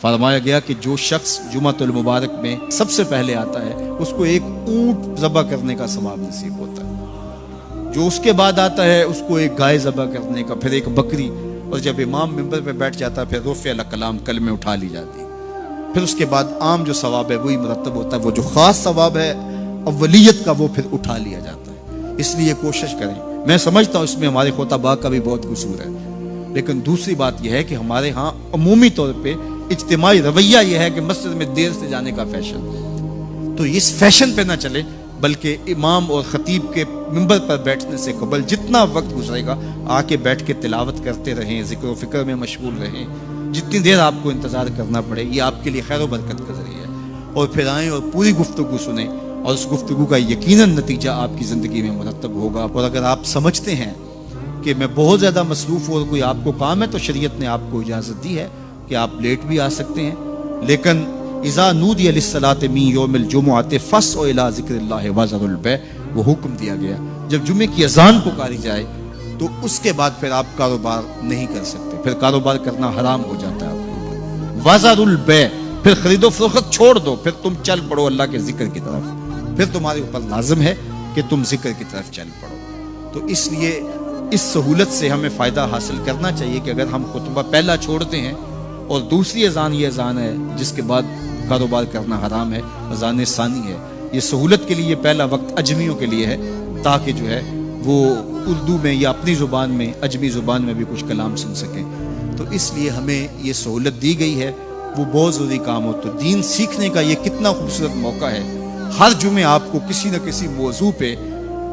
فرمایا گیا کہ جو شخص جمعۃ المبارک میں سب سے پہلے آتا ہے اس کو ایک اونٹ ذبح کرنے کا ثواب نصیب ہوتا ہے، جو اس کے بعد آتا ہے اس کو ایک گائے ذبح کرنے کا، پھر ایک بکری، اور جب امام منبر پہ بیٹھ جاتا ہے پھر رفع الکلام کلمے اٹھا لی جاتی ہے، پھر اس کے بعد عام جو ثواب ہے وہی مرتب ہوتا ہے، وہ جو خاص ثواب ہے اولیت کا وہ پھر اٹھا لیا جاتا ہے۔ اس لیے کوشش کریں، میں سمجھتا ہوں اس میں ہمارے خطباء کا بھی بہت قصور ہے، لیکن دوسری بات یہ ہے کہ ہمارے ہاں عمومی طور پہ اجتماعی رویہ یہ ہے کہ مسجد میں دیر سے جانے کا فیشن، تو اس فیشن پہ نہ چلے، بلکہ امام اور خطیب کے منبر پر بیٹھنے سے قبل جتنا وقت گزرے گا آ کے بیٹھ کے تلاوت کرتے رہیں، ذکر و فکر میں مشغول رہیں، جتنی دیر آپ کو انتظار کرنا پڑے یہ آپ کے لیے خیر و برکت کا ذریعہ ہے، اور پھر آئیں اور پوری گفتگو سنیں، اور اس گفتگو کا یقیناً نتیجہ آپ کی زندگی میں مرتب ہوگا۔ اور اگر آپ سمجھتے ہیں کہ میں بہت زیادہ مصروف ہوں اور کوئی آپ کو کام ہے تو شریعت نے آپ کو اجازت دی ہے کہ آپ لیٹ بھی آ سکتے ہیں، لیکن اذا نودی للصلاۃ من یوم الجمعۃ فاسعوا الی ذکر اللہ وذروا البیع، وہ حکم دیا گیا جب جمعے کی اذان پکاری جائے تو اس کے بعد پھر آپ کاروبار نہیں کر سکتے، پھر کاروبار کرنا حرام ہو جاتا ہے آپ کے اوپر۔ وذروا البیع، پھر خرید و فروخت چھوڑ دو، پھر تم چل پڑو اللہ کے ذکر کی طرف، پھر تمہارے اوپر لازم ہے کہ تم ذکر کی طرف چل پڑو۔ تو اس لیے اس سہولت سے ہمیں فائدہ حاصل کرنا چاہیے کہ اگر ہم خطبہ پہلا چھوڑتے ہیں اور دوسری اذان یہ اذان ہے جس کے بعد کاروبار کرنا حرام ہے، اذان ثانی ہے، یہ سہولت کے لیے پہلا وقت اجمیوں کے لیے ہے تاکہ جو ہے وہ اردو میں یا اپنی زبان میں اجمی زبان میں بھی کچھ کلام سن سکیں۔ تو اس لیے ہمیں یہ سہولت دی گئی ہے، وہ بہت ضروری کام ہو۔ تو دین سیکھنے کا یہ کتنا خوبصورت موقع ہے، ہر جمعے آپ کو کسی نہ کسی موضوع پہ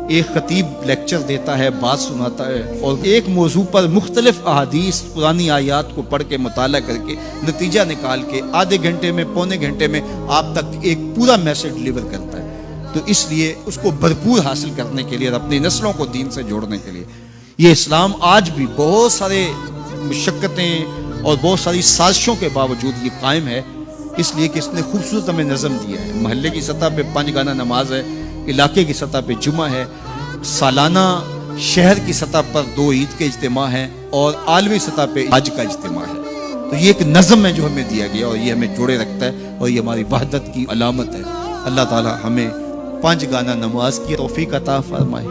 ایک خطیب لیکچر دیتا ہے، بات سناتا ہے، اور ایک موضوع پر مختلف احادیث پرانی آیات کو پڑھ کے مطالعہ کر کے نتیجہ نکال کے آدھے گھنٹے میں پونے گھنٹے میں آپ تک ایک پورا میسج ڈلیور کرتا ہے۔ تو اس لیے اس کو بھرپور حاصل کرنے کے لیے اور اپنی نسلوں کو دین سے جوڑنے کے لیے یہ اسلام آج بھی بہت سارے مشقتیں اور بہت ساری سازشوں کے باوجود یہ قائم ہے، اس لیے کہ اس نے خوبصورت ہمیں نظم دیا ہے۔ محلے کی سطح پہ 5 گانا نماز ہے، علاقے کی سطح پہ جمعہ ہے، سالانہ شہر کی سطح پر 2 عید کے اجتماع ہیں، اور عالمی سطح پہ حج کا اجتماع ہے۔ تو یہ ایک نظم ہے جو ہمیں دیا گیا اور یہ ہمیں جوڑے رکھتا ہے اور یہ ہماری وحدت کی علامت ہے۔ اللہ تعالی ہمیں 5 گانا نماز کی توفیق عطا فرمائے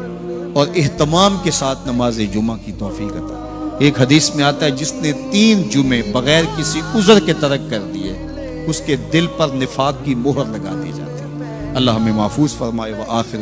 اور اہتمام کے ساتھ نماز جمعہ کی توفیق عطا۔ ایک حدیث میں آتا ہے جس نے 3 جمعے بغیر کسی عذر کے ترک کر دیے اس کے دل پر نفاق کی مہر لگا دی جاتی ہے۔ اللہ ہمیں محفوظ فرمائے۔ وآخر